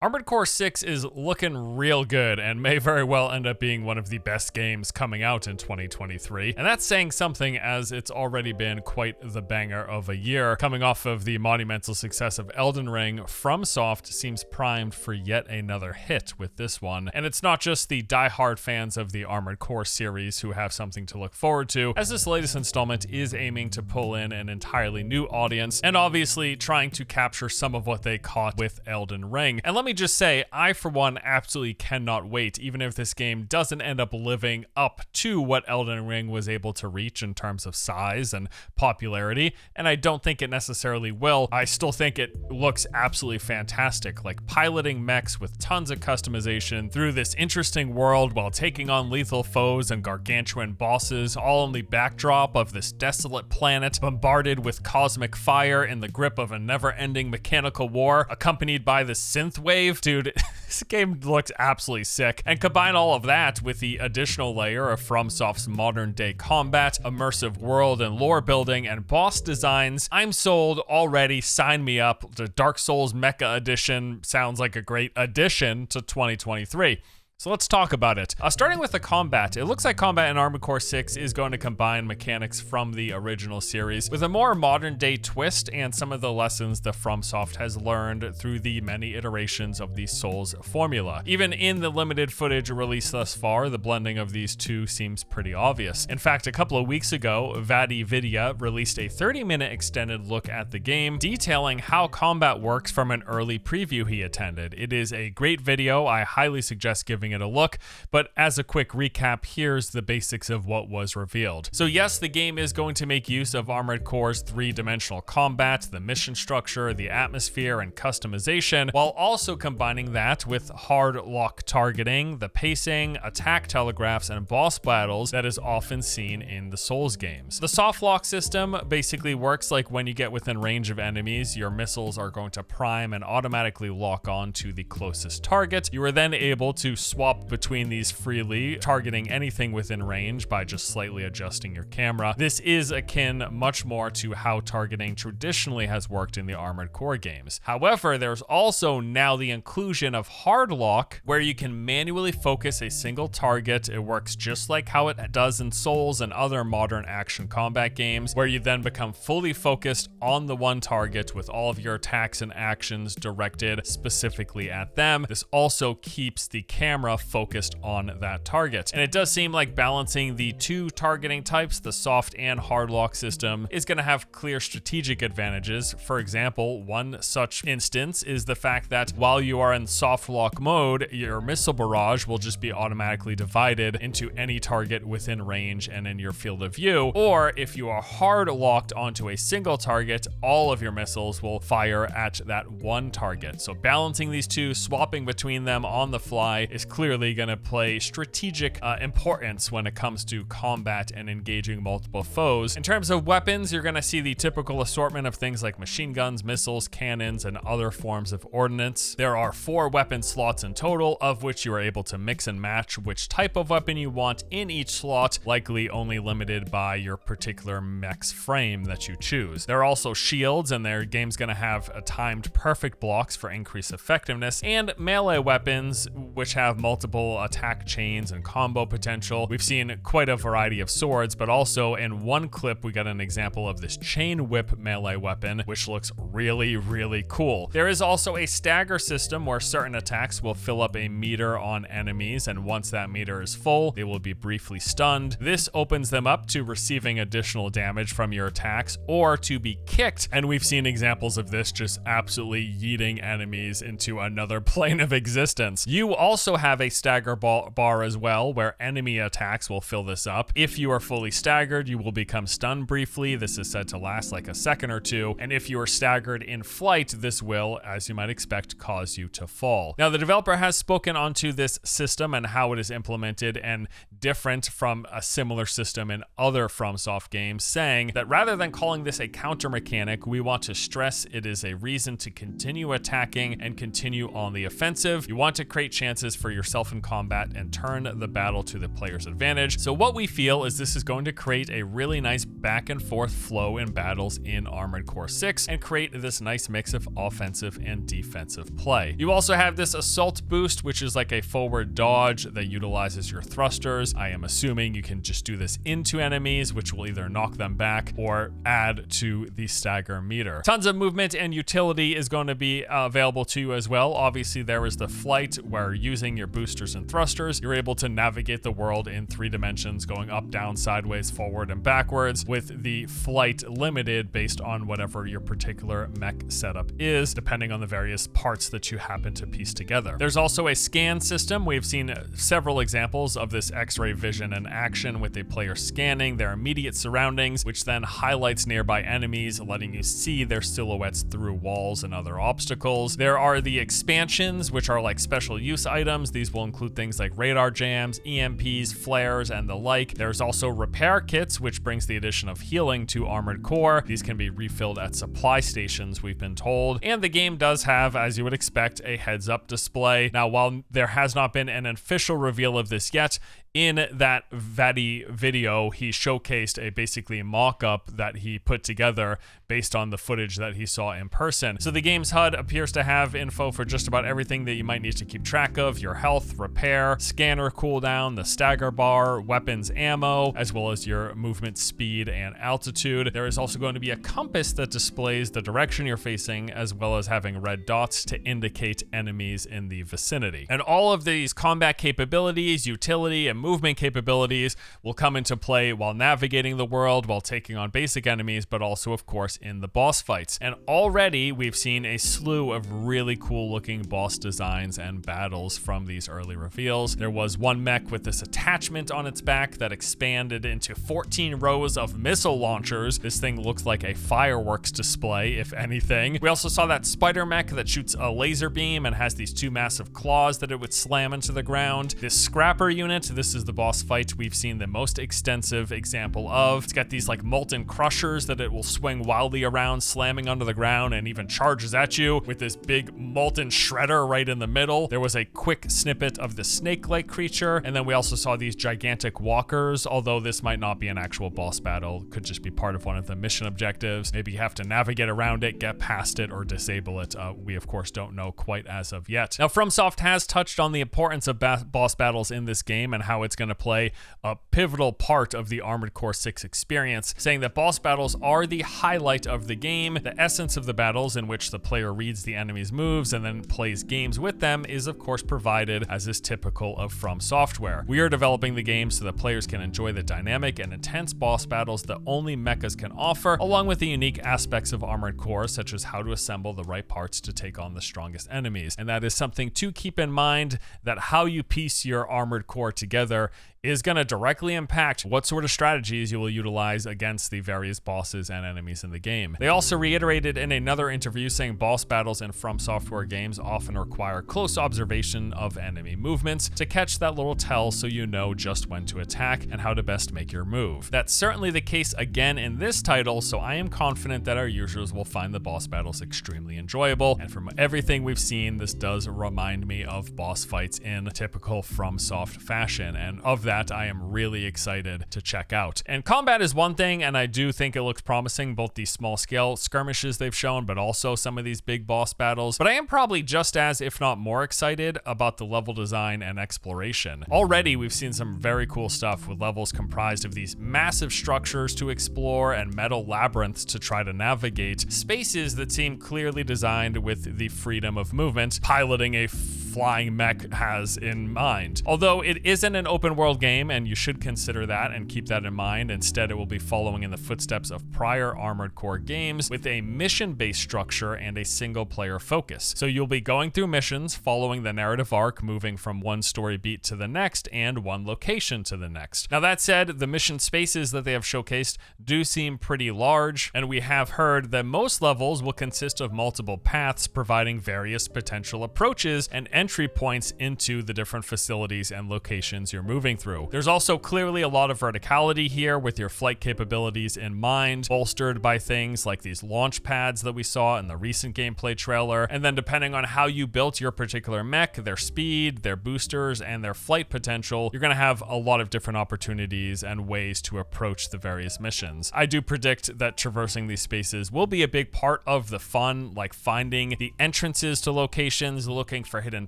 Armored Core 6 is looking real good and may very well end up being one of the best games coming out in 2023. And that's saying something, as it's already been quite the banger of a year. Coming off of the monumental success of Elden Ring, FromSoft seems primed for yet another hit with this one. And it's not just the die-hard fans of the Armored Core series who have something to look forward to, as this latest installment is aiming to pull in an entirely new audience, and obviously trying to capture some of what they caught with Elden Ring. And let me just say, I for one absolutely cannot wait, even if this game doesn't end up living up to what Elden Ring was able to reach in terms of size and popularity, and I don't think it necessarily will. I still think it looks absolutely fantastic, like piloting mechs with tons of customization through this interesting world while taking on lethal foes and gargantuan bosses, all on the backdrop of this desolate planet bombarded with cosmic fire in the grip of a never-ending mechanical war, accompanied by the synth wave. Dude, this game looks absolutely sick. And combine all of that with the additional layer of FromSoft's modern-day combat, immersive world and lore building, and boss designs. I'm sold already. Sign me up. The Dark Souls Mecha Edition sounds like a great addition to 2023. So let's talk about it. Starting with the combat, it looks like combat in Armored Core 6 is going to combine mechanics from the original series with a more modern-day twist and some of the lessons that FromSoft has learned through the many iterations of the Souls formula. Even in the limited footage released thus far, the blending of these two seems pretty obvious. In fact, a couple of weeks ago, VaddyVidya released a 30-minute extended look at the game, detailing how combat works from an early preview he attended. It is a great video. I highly suggest giving it a look, but as a quick recap, here's the basics of what was revealed. So yes, the game is going to make use of Armored Core's three-dimensional combat, the mission structure, the atmosphere, and customization, while also combining that with hard lock targeting, the pacing, attack telegraphs, and boss battles that is often seen in the Souls games. The soft lock system basically works like when you get within range of enemies, your missiles are going to prime and automatically lock on to the closest target. You are then able to swap between these freely, targeting anything within range by just slightly adjusting your camera. This is akin much more to how targeting traditionally has worked in the Armored Core games. However, there's also now the inclusion of hard lock, where you can manually focus a single target. It works just like how it does in Souls and other modern action combat games, where you then become fully focused on the one target with all of your attacks and actions directed specifically at them. This also keeps the camera focused on that target. And it does seem like balancing the two targeting types, the soft and hard lock system, is going to have clear strategic advantages. For example, one such instance is the fact that while you are in soft lock mode, your missile barrage will just be automatically divided into any target within range and in your field of view. Or if you are hard locked onto a single target, all of your missiles will fire at that one target. So balancing these two, swapping between them on the fly, is clearly going to play strategic importance when it comes to combat and engaging multiple foes. In terms of weapons, you're going to see the typical assortment of things like machine guns, missiles, cannons, and other forms of ordnance. There are 4 weapon slots in total, of which you are able to mix and match which type of weapon you want in each slot, likely only limited by your particular mech's frame that you choose. There are also shields, and their game's going to have timed perfect blocks for increased effectiveness, and melee weapons, which have multiple attack chains and combo potential. We've seen quite a variety of swords, but also in one clip we got an example of this chain whip melee weapon, which looks really, really cool. There is also a stagger system where certain attacks will fill up a meter on enemies, and once that meter is full, they will be briefly stunned. This opens them up to receiving additional damage from your attacks or to be kicked, and we've seen examples of this just absolutely yeeting enemies into another plane of existence. You also have a stagger bar as well, where enemy attacks will fill this up. If you are fully staggered, you will become stunned briefly. This is said to last like a second or two, and if you are staggered in flight, this will, as you might expect, cause you to fall. Now, the developer has spoken onto this system and how it is implemented and different from a similar system in other FromSoft games, saying that rather than calling this a counter mechanic, we want to stress it is a reason to continue attacking and continue on the offensive. You want to create chances for yourself in combat and turn the battle to the player's advantage. So what we feel is this is going to create a really nice back and forth flow in battles in Armored Core 6 and create this nice mix of offensive and defensive play. You also have this assault boost, which is like a forward dodge that utilizes your thrusters. I am assuming you can just do this into enemies, which will either knock them back or add to the stagger meter. Tons of movement and utility is going to be available to you as well. Obviously, there is the flight, where using your boosters and thrusters, you're able to navigate the world in 3 dimensions, going up, down, sideways, forward, and backwards, with the flight limited based on whatever your particular mech setup is, depending on the various parts that you happen to piece together. There's also a scan system. We've seen several examples of this X-ray vision in action, with the player scanning their immediate surroundings, which then highlights nearby enemies, letting you see their silhouettes through walls and other obstacles. There are the expansions, which are like special use items. These will include things like radar jams, EMPs, flares, and the like. There's also repair kits, which brings the addition of healing to Armored Core. These can be refilled at supply stations, we've been told. And the game does have, as you would expect, a heads-up display. Now, while there has not been an official reveal of this yet, in that Vadi video, he showcased a basically mock-up that he put together based on the footage that he saw in person. So the game's HUD appears to have info for just about everything that you might need to keep track of: your health, repair, scanner cooldown, the stagger bar, weapons, ammo, as well as your movement speed and altitude. There is also going to be a compass that displays the direction you're facing, as well as having red dots to indicate enemies in the vicinity. And all of these combat capabilities, utility, and movement capabilities will come into play while navigating the world, while taking on basic enemies, but also, of course, in the boss fights. And already we've seen a slew of really cool looking boss designs and battles from these early reveals. There was one mech with this attachment on its back that expanded into 14 rows of missile launchers. This thing looks like a fireworks display, if anything. We also saw that spider mech that shoots a laser beam and has these 2 massive claws that it would slam into the ground. This scrapper unit, this is the boss fight we've seen the most extensive example of. It's got these like molten crushers that it will swing wildly around, slamming onto the ground, and even charges at you with this big molten shredder right in the middle. There was a quick snippet of the snake-like creature, and then we also saw these gigantic walkers, although this might not be an actual boss battle. Could just be part of one of the mission objectives. Maybe you have to navigate around it, get past it, or disable it. We of course don't know quite as of yet. Now, FromSoft has touched on the importance of boss battles in this game and how it's going to play a pivotal part of the Armored Core 6 experience, saying that boss battles are the highlight of the game. The essence of the battles, in which the player reads the enemy's moves and then plays games with them, is of course provided, as is typical of FromSoftware. We are developing the game so that players can enjoy the dynamic and intense boss battles that only mechas can offer, along with the unique aspects of Armored Core, such as how to assemble the right parts to take on the strongest enemies. And that is something to keep in mind, that how you piece your Armored Core together is going to directly impact what sort of strategies you will utilize against the various bosses and enemies in the game. They also reiterated in another interview, saying boss battles in FromSoftware games often require close observation of enemy movements to catch that little tell, so you know just when to attack and how to best make your move. That's certainly the case again in this title, so I am confident that our users will find the boss battles extremely enjoyable. And from everything we've seen, this does remind me of boss fights in typical FromSoft fashion, and of that I am really excited to check out. And combat is one thing, and I do think it looks promising, both the small scale skirmishes they've shown, but also some of these big boss battles. But I am probably just as, if not more, excited about the level design and exploration. Already we've seen some very cool stuff, with levels comprised of these massive structures to explore and metal labyrinths to try to navigate, spaces that seem clearly designed with the freedom of movement piloting a flying mech has in mind. Although it isn't an open world game, and you should consider that and keep that in mind. Instead, it will be following in the footsteps of prior Armored Core games, with a mission-based structure and a single-player focus. So you'll be going through missions, following the narrative arc, moving from one story beat to the next and one location to the next. Now, that said, the mission spaces that they have showcased do seem pretty large, and we have heard that most levels will consist of multiple paths, providing various potential approaches and entry points into the different facilities and locations you're moving through. through. There's also clearly a lot of verticality here with your flight capabilities in mind, bolstered by things like these launch pads that we saw in the recent gameplay trailer. And then depending on how you built your particular mech, their speed, their boosters, and their flight potential, you're going to have a lot of different opportunities and ways to approach the various missions. I do predict that traversing these spaces will be a big part of the fun, like finding the entrances to locations, looking for hidden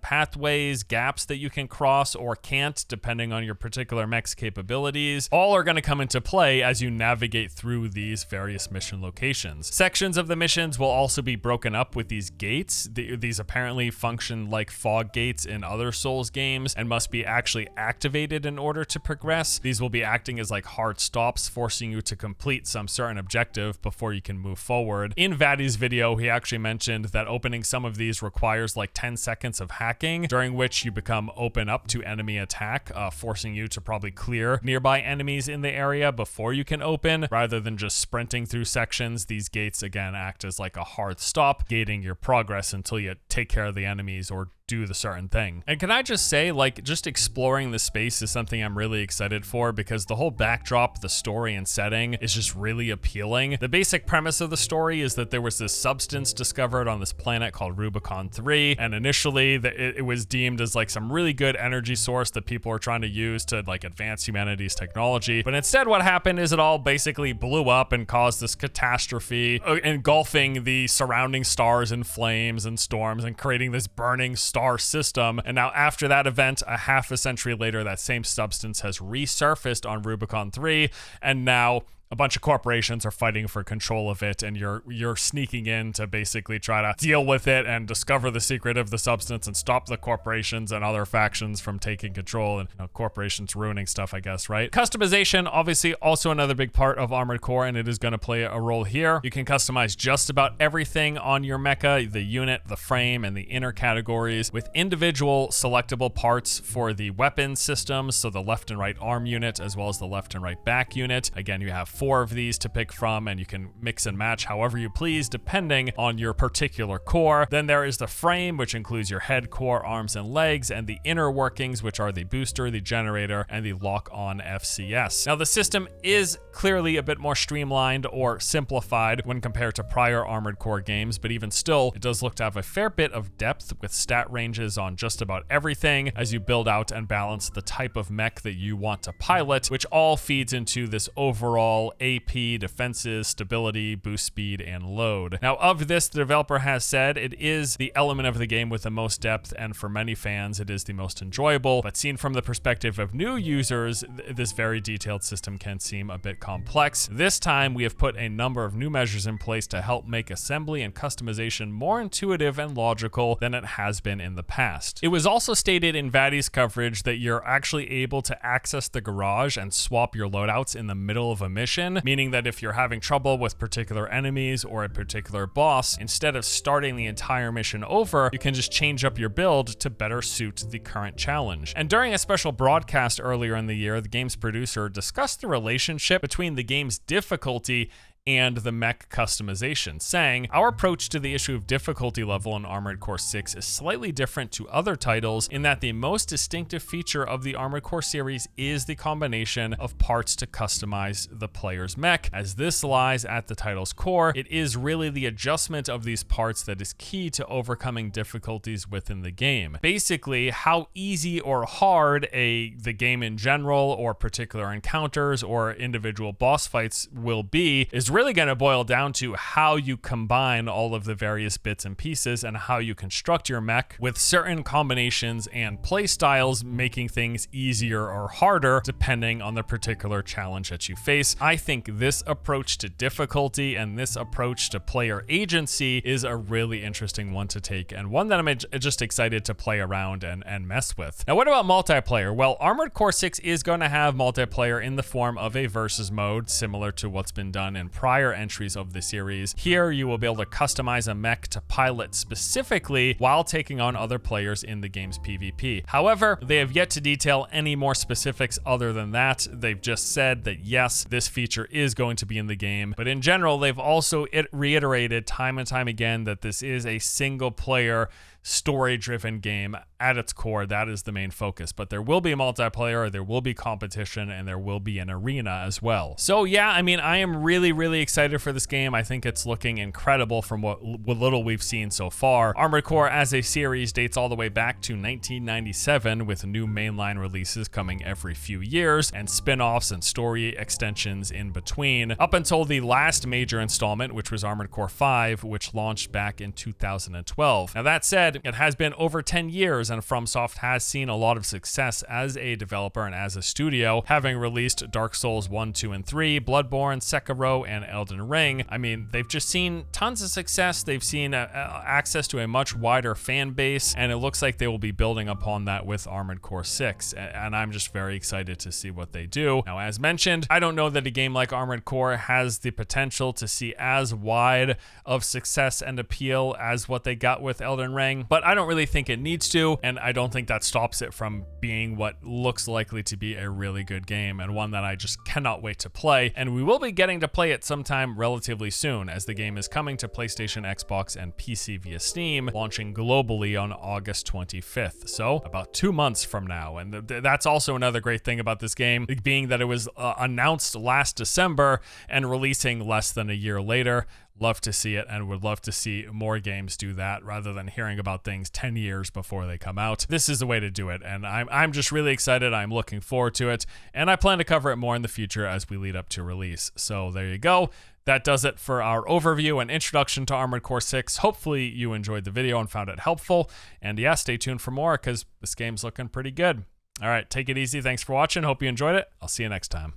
pathways, gaps that you can cross or can't, depending on your particular mech's capabilities. All are going to come into play as you navigate through these various mission locations. Sections of the missions will also be broken up with these gates. These apparently function like fog gates in other Souls games and must be actually activated in order to progress. These will be acting as like hard stops, forcing you to complete some certain objective before you can move forward. In Vatty's video, he actually mentioned that opening some of these requires like 10 seconds of hacking, during which you become open up to enemy attack, forcing you to probably clear nearby enemies in the area before you can open, rather than just sprinting through sections. These gates again act as like a hard stop, gating your progress until you take care of the enemies or do the certain thing. And can I just say, like, just exploring the space is something I'm really excited for, because the whole backdrop, the story and setting is just really appealing. The basic premise of the story is that there was this substance discovered on this planet called Rubicon 3, and initially it was deemed as like some really good energy source that people are trying to use to like advance humanity's technology. But instead what happened is it all basically blew up and caused this catastrophe, engulfing the surrounding stars in flames and storms and creating this burning star system. And now after that event, a half a century later, that same substance has resurfaced on Rubicon 3, and now a bunch of corporations are fighting for control of it, and you're sneaking in to basically try to deal with it and discover the secret of the substance and stop the corporations and other factions from taking control, and corporations ruining stuff, I guess, right? Customization, obviously also another big part of Armored Core, and it is going to play a role here. You can customize just about everything on your mecha, the unit, the frame, and the inner categories, with individual selectable parts for the weapon systems, so the left and right arm unit as well as the left and right back unit. Again, you have 4 of these to pick from, and you can mix and match however you please depending on your particular core. Then there is the frame, which includes your head, core, arms, and legs, and the inner workings, which are the booster, the generator, and the lock-on FCS. Now, the system is clearly a bit more streamlined or simplified when compared to prior Armored Core games, but even still, it does look to have a fair bit of depth with stat ranges on just about everything as you build out and balance the type of mech that you want to pilot, which all feeds into this overall AP, defenses, stability, boost speed, and load. Now, of this, the developer has said it is the element of the game with the most depth, and for many fans, it is the most enjoyable. But seen from the perspective of new users, this very detailed system can seem a bit complex. This time, we have put a number of new measures in place to help make assembly and customization more intuitive and logical than it has been in the past. It was also stated in Vatty's coverage that you're actually able to access the garage and swap your loadouts in the middle of a mission, meaning that if you're having trouble with particular enemies or a particular boss, instead of starting the entire mission over, you can just change up your build to better suit the current challenge. And during a special broadcast earlier in the year, the game's producer discussed the relationship between the game's difficulty and the mech customization, saying, "Our approach to the issue of difficulty level in Armored Core 6 is slightly different to other titles in that the most distinctive feature of the Armored Core series is the combination of parts to customize the player's mech. As this lies at the title's core, it is really the adjustment of these parts that is key to overcoming difficulties within the game." Basically, how easy or hard the game in general, or particular encounters or individual boss fights will be, is really going to boil down to how you combine all of the various bits and pieces and how you construct your mech, with certain combinations and play styles making things easier or harder depending on the particular challenge that you face. I think this approach to difficulty and this approach to player agency is a really interesting one to take, and one that I'm just excited to play around and mess with. Now, what about multiplayer? Well, Armored Core 6 is going to have multiplayer in the form of a versus mode, similar to what's been done in prior entries of the series. Here, you will be able to customize a mech to pilot specifically while taking on other players in the game's PvP. However, they have yet to detail any more specifics other than that. They've just said that yes, this feature is going to be in the game, but in general, they've also reiterated time and time again that this is a single player story-driven game at its core. That is the main focus. But there will be multiplayer, there will be competition, and there will be an arena as well. So yeah, I mean, I am really, really excited for this game. I think it's looking incredible from what little we've seen so far. Armored Core as a series dates all the way back to 1997, with new mainline releases coming every few years, and spin-offs and story extensions in between, up until the last major installment, which was Armored Core 5, which launched back in 2012. Now that said, it has been over 10 years, and FromSoft has seen a lot of success as a developer and as a studio, having released Dark Souls 1, 2, and 3, Bloodborne, Sekiro, and Elden Ring. I mean, they've just seen tons of success. They've seen access to a much wider fan base, and it looks like they will be building upon that with Armored Core 6, and I'm just very excited to see what they do. Now, as mentioned, I don't know that a game like Armored Core has the potential to see as wide of success and appeal as what they got with Elden Ring, but I don't really think it needs to, and I don't think that stops it from being what looks likely to be a really good game, and one that I just cannot wait to play. And we will be getting to play it sometime relatively soon, as the game is coming to PlayStation, Xbox, and PC via Steam, launching globally on August 25th, so about 2 months from now. And that's also another great thing about this game, being that it was announced last December and releasing less than a year later. Love to see it, and would love to see more games do that rather than hearing about things 10 years before they come out. This is the way to do it, and I'm just really excited. I'm looking forward to it, and I plan to cover it more in the future as we lead up to release. So there you go. That does it for our overview and introduction to Armored Core 6. Hopefully you enjoyed the video and found it helpful. And yeah, stay tuned for more, because this game's looking pretty good. All right, take it easy. Thanks for watching. Hope you enjoyed it. I'll see you next time.